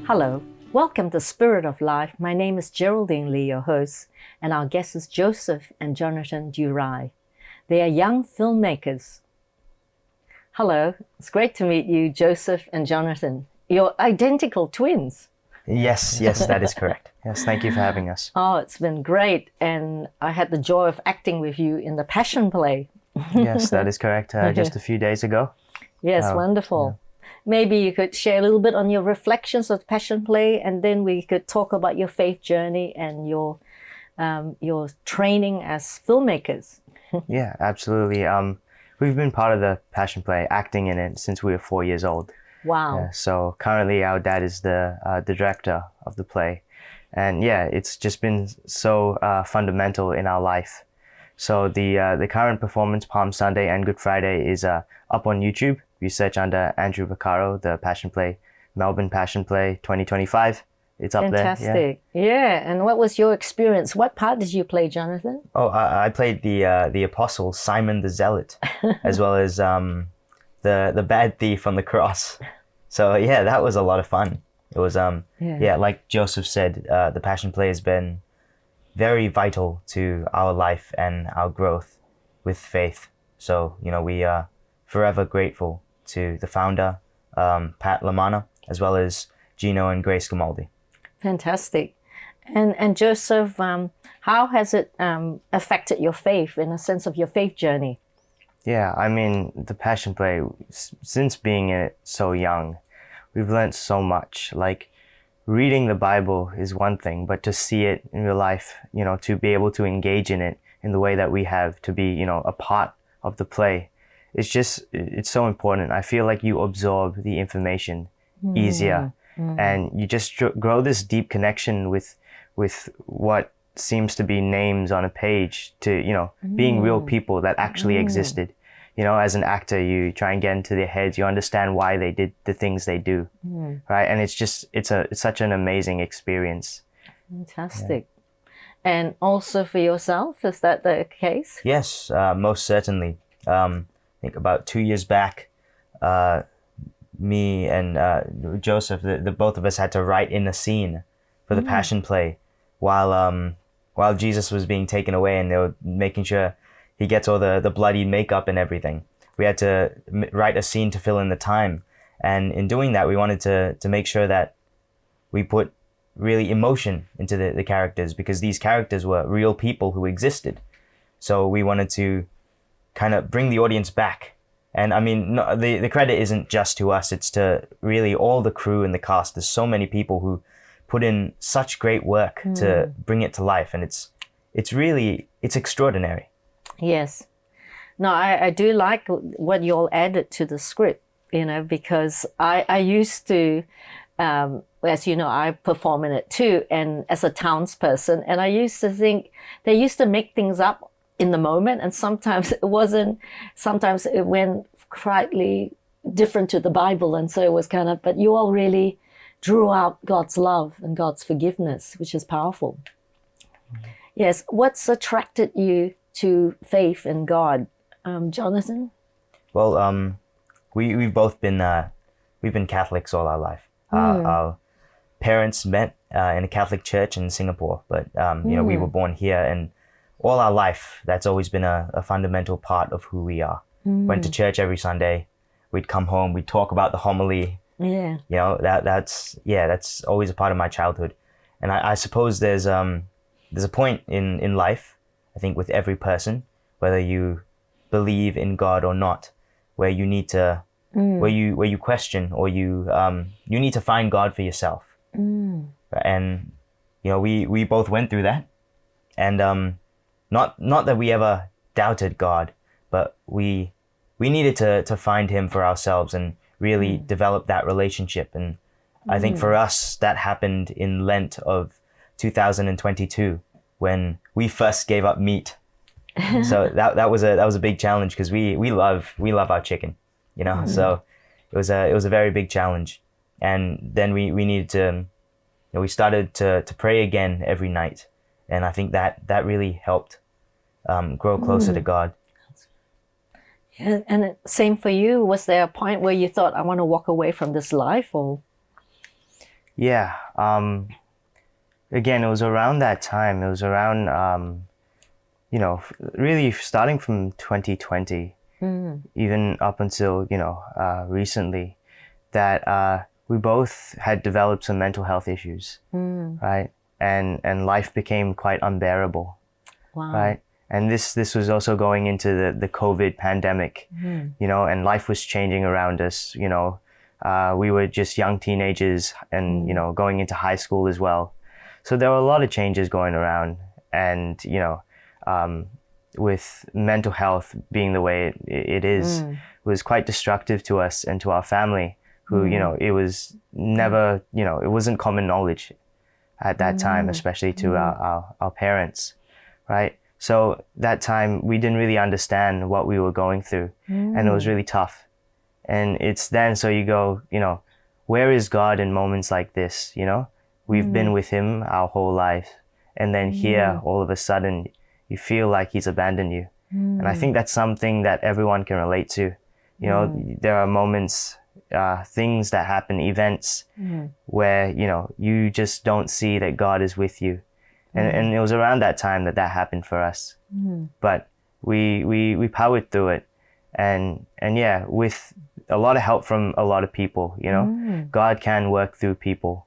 Hello, welcome to Spirit of Life. My name is Geraldine Lee, your host, and our guest is Joseph and Jonathan Durai. They are young filmmakers. Hello, it's great to meet you, Joseph and Jonathan. You're identical twins. Yes, that is correct. Yes, thank you for having us. Oh, it's been great, and I had the joy of acting with you in the Passion Play. Yes, that is correct. Just a few days ago. Yes, wonderful. Yeah. Maybe you could share a little bit on your reflections of Passion Play, and then we could talk about your faith journey and your training as filmmakers. Yeah, absolutely. We've been part of the Passion Play, acting in it since we were 4 years old. Wow. So currently our dad is the director of the play. And yeah, it's just been so fundamental in our life. So the current performance, Palm Sunday and Good Friday, is up on YouTube. You search under Andrew Vaccaro, the Passion Play, Melbourne Passion Play 2025. It's up there. Fantastic. Yeah. And what was your experience? What part did you play, Jonathan? Oh, I played the apostle, Simon the Zealot, as well as the bad thief on the cross. So yeah, that was a lot of fun. It was like Joseph said, the Passion Play has been very vital to our life and our growth with faith. So we are forever grateful to the founder, Pat Lamana, as well as Gino and Grace Gamaldi. Fantastic. And Joseph, how has it affected your faith, in a sense of your faith journey? Yeah, I mean, the Passion Play, since being in it so young, we've learned so much. Like, reading the Bible is one thing, but to see it in real life, to be able to engage in it in the way that we have, to be, a part of the play, it's so important. I feel like you absorb the information easier, and you just grow this deep connection with what seems to be names on a page to, being real people that actually existed. As an actor, you try and get into their heads, you understand why they did the things they do, right? And it's such an amazing experience. Fantastic. Yeah. And also for yourself, is that the case? Yes, most certainly. I think about 2 years back, me and Joseph, the both of us had to write in a scene for the Passion Play while Jesus was being taken away, and they were making sure he gets all the bloody makeup and everything. We had to write a scene to fill in the time. And in doing that, we wanted to make sure that we put really emotion into the characters, because these characters were real people who existed. So we wanted to kind of bring the audience back. And I mean, no, the credit isn't just to us, it's to really all the crew and the cast. There's so many people who put in such great work to bring it to life. And it's extraordinary. Yes. No, I do like what you all added to the script, because I used to, as you know, I perform in it too, and as a townsperson, and I used to think they used to make things up in the moment, and sometimes it wasn't, sometimes it went slightly different to the Bible, and so it was kind of, but you all really drew out God's love and God's forgiveness, which is powerful. Yes. What's attracted you to faith in God, Jonathan? Well, we've both been we've been Catholics all our life. Our parents met in a Catholic church in Singapore, but we were born here, and all our life that's always been a fundamental part of who we are. Went to church every Sunday. We'd come home. We'd talk about the homily. Yeah. That's always a part of my childhood, and I suppose there's a point in life, I think, with every person, whether you believe in God or not, where you need to, where you question, or you need to find God for yourself. And we both went through that, and not that we ever doubted God, but we needed to find Him for ourselves and really develop that relationship. And I think for us that happened in Lent of 2022. When we first gave up meat. So that was a big challenge, because we love our chicken, so it was a very big challenge. And then we needed to, we started to pray again every night, and I think that really helped grow closer to God. Yeah, and same for you. Was there a point where you thought, I want to walk away from this life? Or Yeah. Again, it was around that time. It was around, really starting from 2020, even up until, recently, that we both had developed some mental health issues, right? And life became quite unbearable, Wow. right? And this was also going into the COVID pandemic, and life was changing around us, we were just young teenagers and, going into high school as well. So there were a lot of changes going around, and, with mental health being the way it is, was quite destructive to us and to our family, who, it was never, it wasn't common knowledge at that time, especially to our parents, right? So that time we didn't really understand what we were going through, and it was really tough. And it's then, so you go, where is God in moments like this? We've been with him our whole life, and then here, all of a sudden, you feel like he's abandoned you. And I think that's something that everyone can relate to. There are moments, things that happen, events where, you just don't see that God is with you. And it was around that time that happened for us. But we powered through it. And yeah, with a lot of help from a lot of people, God can work through people,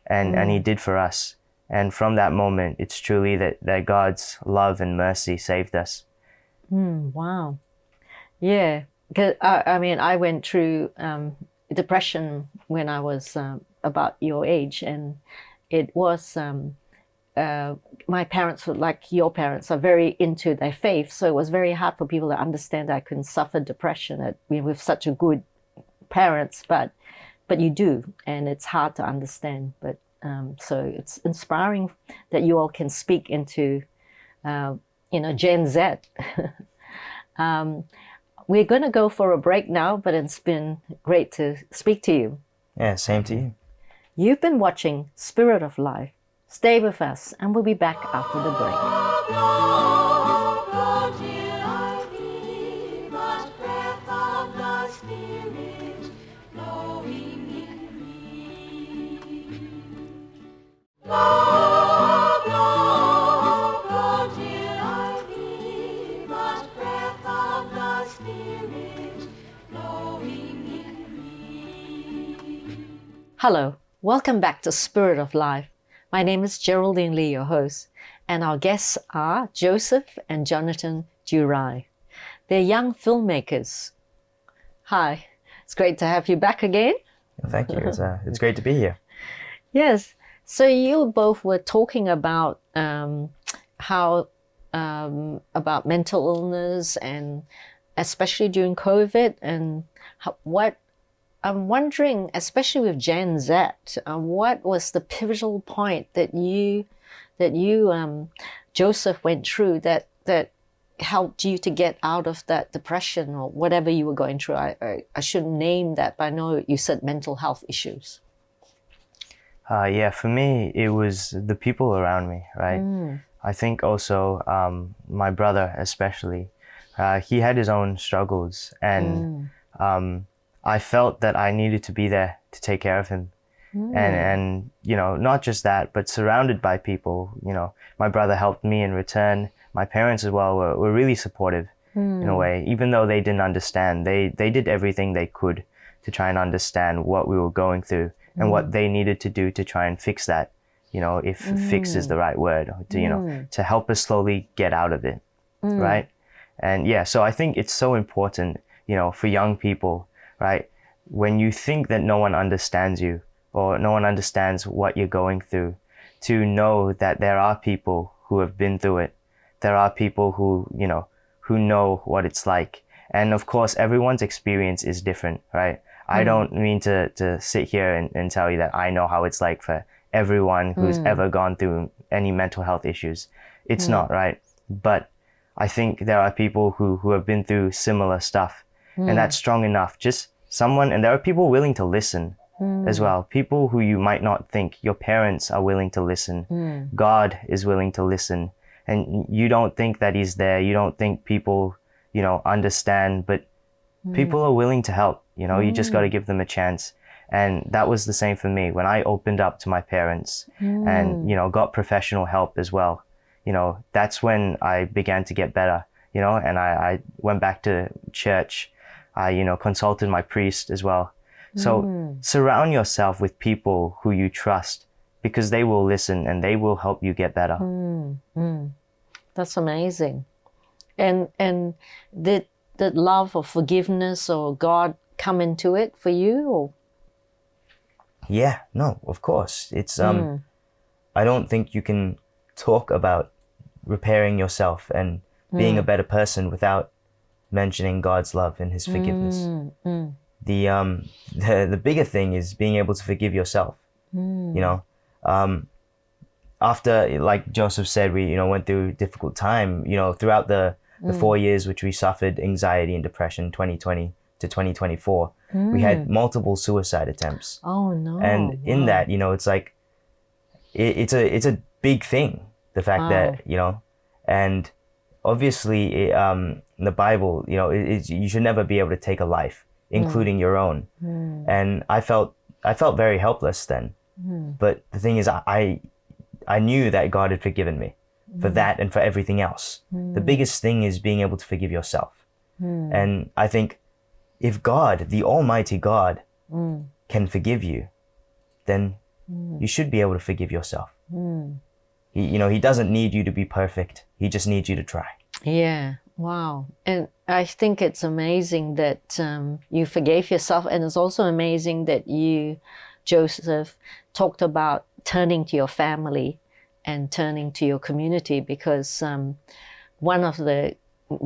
and he did for us. And from that moment, it's truly that God's love and mercy saved us. Wow. Yeah. Because I went through depression when I was about your age, and it was my parents were like your parents, are very into their faith, so it was very hard for people to understand I couldn't suffer depression with such a good parents, but you do, and it's hard to understand. But so it's inspiring that you all can speak into Gen Z. We're going to go for a break now, but it's been great to speak to you. Yeah, same to you. You've been watching Spirit of Life. Stay with us, and we'll be back after the break. Hello, welcome back to Spirit of Life. My name is Geraldine Lee, your host, and our guests are Joseph and Jonathan Durai. They're young filmmakers. Hi, it's great to have you back again. Thank you. It's great to be here. Yes. So you both were talking about how about mental illness, and especially during COVID, and what I'm wondering, especially with Gen Z, what was the pivotal point that you Joseph went through that helped you to get out of that depression or whatever you were going through? I shouldn't name that, but I know you said mental health issues. Yeah, for me, it was the people around me, right? I think also my brother especially, he had his own struggles, and I felt that I needed to be there to take care of him. And not just that, but surrounded by people. My brother helped me in return. My parents as well were really supportive in a way, even though they didn't understand. They did everything they could to try and understand what we were going through and what they needed to do to try and fix that, if fix is the right word, to help us slowly get out of it, right? And yeah, so I think it's so important, for young people, right? When you think that no one understands you or no one understands what you're going through, to know that there are people who have been through it. There are people who know what it's like. And of course, everyone's experience is different, right? I don't mean to sit here and tell you that I know how it's like for everyone who's ever gone through any mental health issues. It's not, right? But I think there are people who have been through similar stuff, and that's strong enough. Just someone, and there are people willing to listen as well. People who you might not think. Your parents are willing to listen. God is willing to listen. And you don't think that he's there. You don't think people, understand, but people are willing to help. You just got to give them a chance. And that was the same for me when I opened up to my parents and, you know, got professional help as well. You know, that's when I began to get better, you know, and I went back to church. I, you know, consulted my priest as well. So surround yourself with people who you trust, because they will listen and they will help you get better. That's amazing. And did love or forgiveness or God come into it for you? Or? Yeah, no, of course. It's I don't think you can talk about repairing yourself and being a better person without mentioning God's love and his forgiveness. The bigger thing is being able to forgive yourself. You know, after, like Joseph said, we, you know, went through a difficult time, you know, throughout the 4 years which we suffered anxiety and depression, 2020 to 2024, we had multiple suicide attempts. Oh no. And in that, you know, it's like, it's a big thing, the fact that, you know, and obviously in the Bible, you know, you should never be able to take a life, including your own. And I felt very helpless then. But the thing is, I knew that God had forgiven me for that and for everything else. The biggest thing is being able to forgive yourself. And I think if God, the Almighty God, can forgive you, then you should be able to forgive yourself. He doesn't need you to be perfect. He just needs you to try. Yeah. Wow. And I think it's amazing that you forgave yourself. And it's also amazing that you, Joseph, talked about turning to your family and turning to your community, because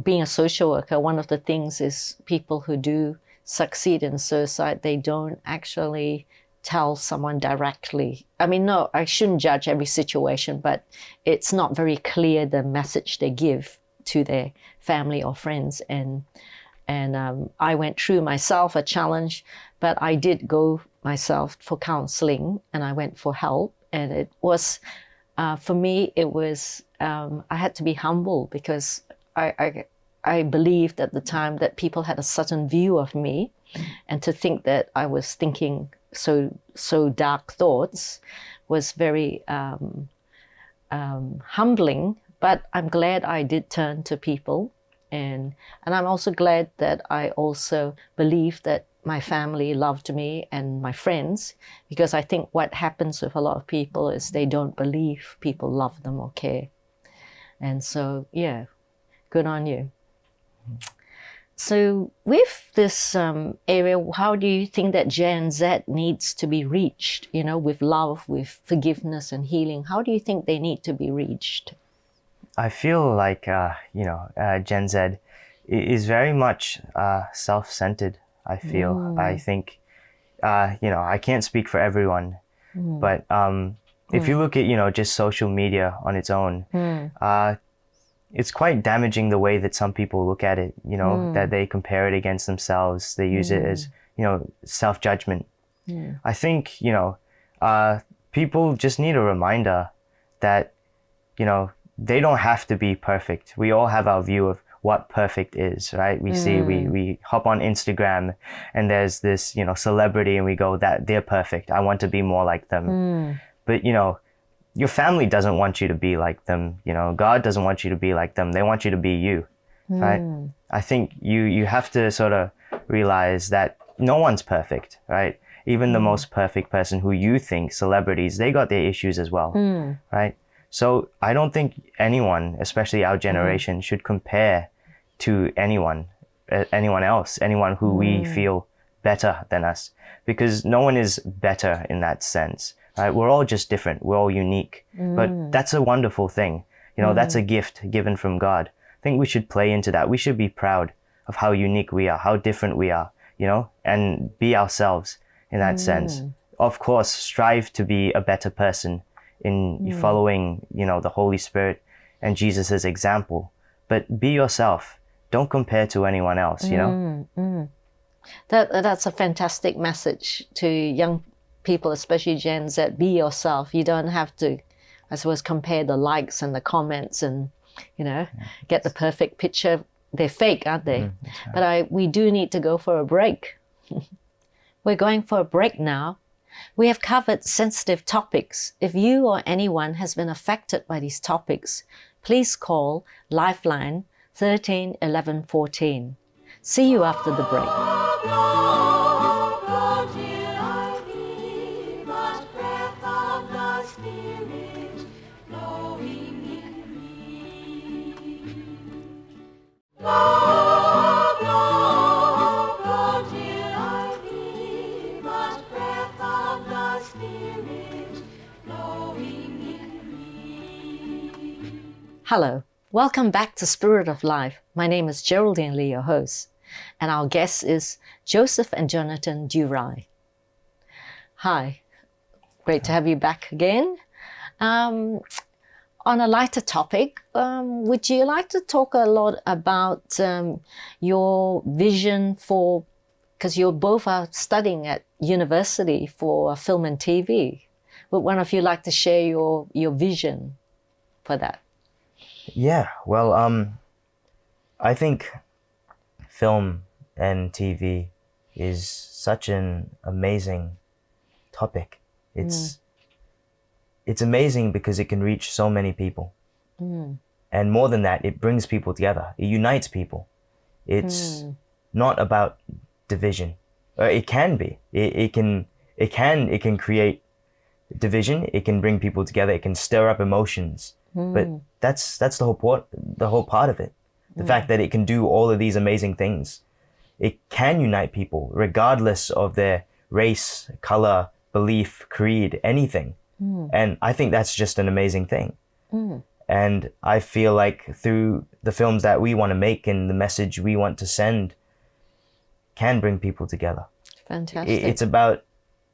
being a social worker, one of the things is people who do succeed in suicide, they don't actually tell someone directly. I mean, no, I shouldn't judge every situation, but it's not very clear the message they give to their family or friends. And I went through myself a challenge, but I did go myself for counseling and I went for help. And it was, for me, it was, I had to be humble, because I believed at the time that people had a certain view of me, and to think that I was thinking so dark thoughts was very humbling. But I'm glad I did turn to people, and I'm also glad that I also believed that my family loved me and my friends, because I think what happens with a lot of people is they don't believe people love them or care. And so, yeah, good on you. So with this area, how do you think that Gen Z needs to be reached, you know, with love, with forgiveness and healing? How do you think they need to be reached? I feel like, Gen Z is very much self-centered, I feel. I think, I can't speak for everyone, but if you look at, just social media on its own, it's quite damaging the way that some people look at it, that they compare it against themselves. They use it as, self-judgment. I think, people just need a reminder that, they don't have to be perfect. We all have our view of what perfect is, right? We see, we hop on Instagram and there's this, celebrity and we go, that they're perfect. I want to be more like them. But, your family doesn't want you to be like them. God doesn't want you to be like them. They want you to be you, right? I think you have to sort of realize that no one's perfect, right? Even the most perfect person who you think, celebrities, they got their issues as well, right? So I don't think anyone, especially our generation, should compare to anyone else, anyone who we feel better than us, because no one is better in that sense. Right? We're all just different. We're all unique. But that's a wonderful thing. That's a gift given from God. I think we should play into that. We should be proud of how unique we are, how different we are, and be ourselves in that sense. Of course, strive to be a better person in following, the Holy Spirit and Jesus's example. But be yourself. Don't compare to anyone else, That's a fantastic message to young people, especially Gen Z. Be yourself. You don't have to, I suppose, compare the likes and the comments and, get the perfect picture. They're fake, aren't they? But we do need to go for a break. We're going for a break now. We have covered sensitive topics. If you or anyone has been affected by these topics, please call Lifeline 13 11 14. See you after the break. Hello, welcome back to Spirit of Life. My name is Geraldine Lee, your host, and our guest is Joseph and Jonathan Durai. Hi, great to have you back again. On a lighter topic, would you like to talk a lot about your vision for, because you both are studying at university for film and TV. Would one of you like to share your vision for that? Yeah, well, I think film and TV is such an amazing topic. It's amazing because it can reach so many people. And more than that, it brings people together. It unites people. It's not about division. It can be. It can create division. It can bring people together. It can stir up emotions. But that's the whole part of it. The fact that it can do all of these amazing things. It can unite people regardless of their race, color, belief, creed, anything. And I think that's just an amazing thing. And I feel like through the films that we want to make and the message we want to send can bring people together. Fantastic.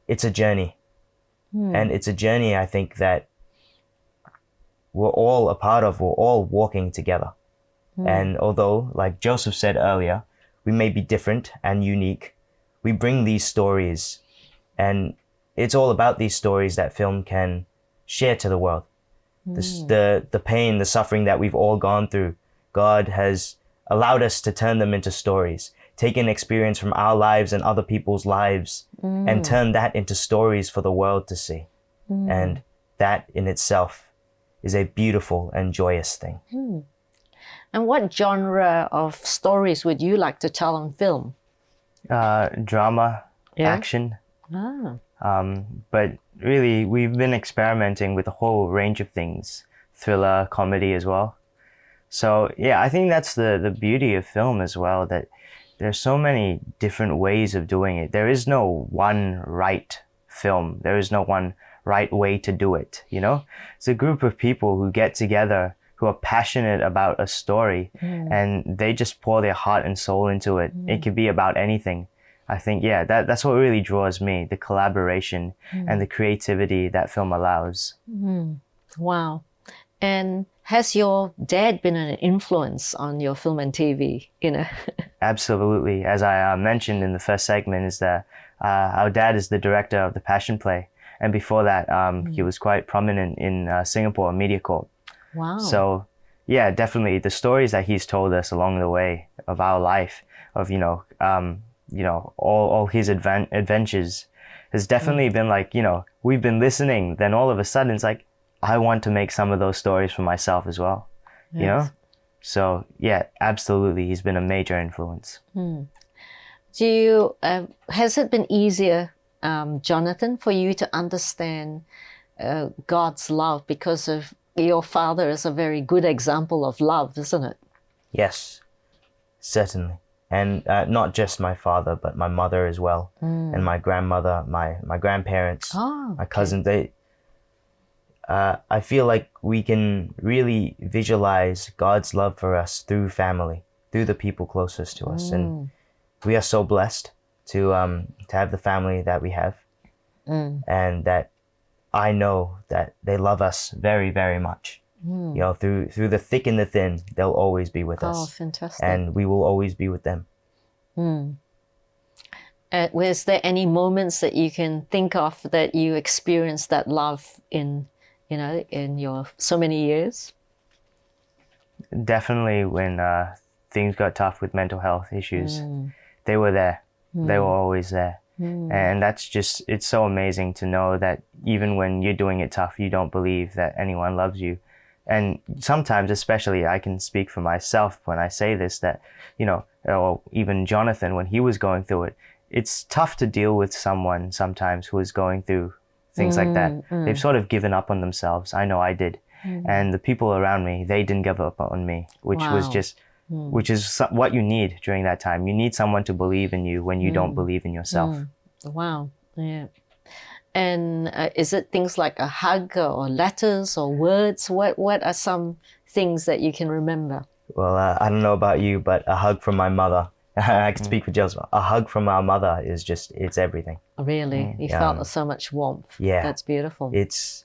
It's a journey. And it's a journey, I think, that we're all a part of. We're all walking together. And although, like Joseph said earlier, we may be different and unique, we bring these stories, and it's all about these stories that film can share to the world. The pain, the suffering that we've all gone through, God has allowed us to turn them into stories, take an experience from our lives and other people's lives, and turn that into stories for the world to see. And that in itself is a beautiful and joyous thing. And what genre of stories would you like to tell on film? Drama, action. But really, we've been experimenting with a whole range of things. Thriller, comedy as well. So yeah, I think that's the beauty of film as well, that there's so many different ways of doing it. There is no one right film. There is no one right way to do it, you know? It's a group of people who get together, who are passionate about a story, and they just pour their heart and soul into it. It could be about anything. I think, yeah, that's what really draws me, the collaboration and the creativity that film allows. Wow. And has your dad been an influence on your film and TV, you know? Absolutely. As I mentioned in the first segment, is that our dad is the director of The Passion Play. And before that, he was quite prominent in Singapore MediaCorp. Wow. So, yeah, definitely the stories that he's told us along the way of our life, of all his adventures, has definitely been like, we've been listening. Then all of a sudden, it's like, I want to make some of those stories for myself as well. Yes. You know. So yeah, absolutely, he's been a major influence. Do you has it been easier, Jonathan, for you to understand God's love, because of your father is a very good example of love, isn't it? Yes, certainly. And not just my father, but my mother as well, and my grandmother, my grandparents, my cousin. I feel like we can really visualize God's love for us through family, through the people closest to us, and we are so blessed to have the family that we have, and that I know that they love us very, very much. Through the thick and the thin, they'll always be with us. Oh, fantastic! And we will always be with them. Was there any moments that you can think of that you experienced that love in your so many years? Definitely when things got tough with mental health issues. They were there. They were always there. And that's just, it's so amazing to know that even when you're doing it tough, you don't believe that anyone loves you. And sometimes, especially, I can speak for myself when I say this, that, you know, or even Jonathan, when he was going through it, it's tough to deal with someone sometimes who is going through things like that. They've sort of given up on themselves. I know I did. And the people around me, they didn't give up on me, which was just, which is what you need during that time. You need someone to believe in you when you don't believe in yourself. Wow. Yeah. And is it things like a hug or letters or words? What are some things that you can remember? Well, I don't know about you, but a hug from my mother. I can speak for Joseph. A hug from our mother is just, it's everything. Really? You felt so much warmth. Yeah. That's beautiful. It's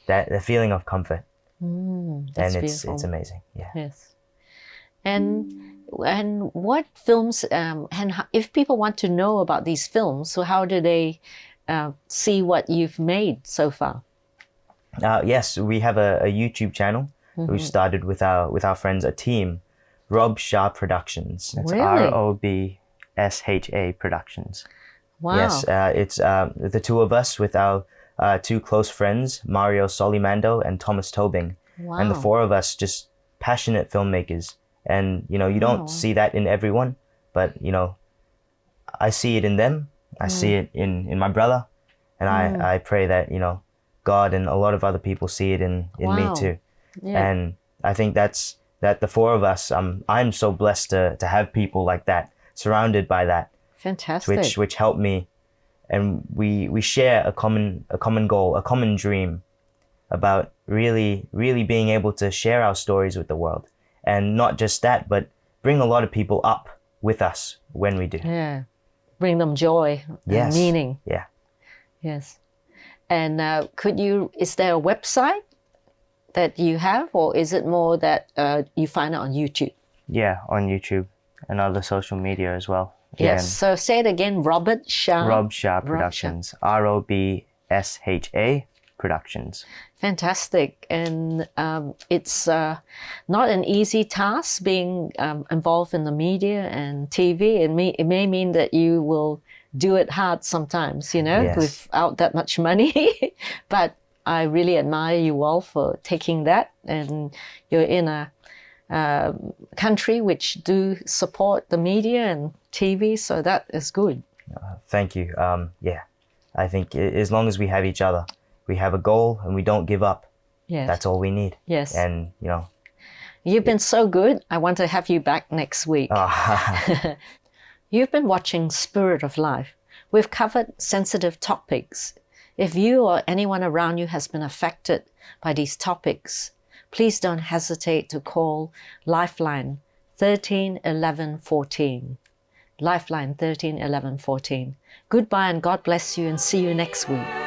the feeling of comfort. That's and beautiful. it's amazing. Yeah. Yes. And what films, and if people want to know about these films, so how do they see what you've made so far? Yes, we have a YouTube channel. We've started with our friends, a team, Rob Sharp Productions. It's Really? ROBSHA Productions. Wow. Yes, it's the two of us with our two close friends, Mario Solimando and Thomas Tobing. Wow. And the four of us, just passionate filmmakers. And, you know, you don't see that in everyone, but, you know, I see it in them. I see it in my brother. And I pray that, you know, God and a lot of other people see it in me too. Yeah. And I think that the four of us, I'm so blessed to have people like that, surrounded by that. Fantastic. Which help me. And we share a common goal, a common dream about really being able to share our stories with the world. And not just that, but bring a lot of people up with us when we do. Yeah. Bring them joy and meaning. Yeah. Yes. And is there a website that you have, or is it more that you find it on YouTube? Yeah, on YouTube and other social media as well. Yes. So say it again, Rob Sharp Productions. ROBSHA Productions. Fantastic. And it's not an easy task being involved in the media and TV. It may mean that you will do it hard sometimes, you know, without that much money. But I really admire you all for taking that. And you're in a country which do support the media and TV, so that is good. Thank you. Yeah, I think as long as we have each other, we have a goal and we don't give up. Yes. That's all we need. Yes. And, you know. You've been so good. I want to have you back next week. You've been watching Spirit of Life. We've covered sensitive topics. If you or anyone around you has been affected by these topics, please don't hesitate to call Lifeline 13 11 14. Lifeline 13 11 14. Goodbye and God bless you, and see you next week.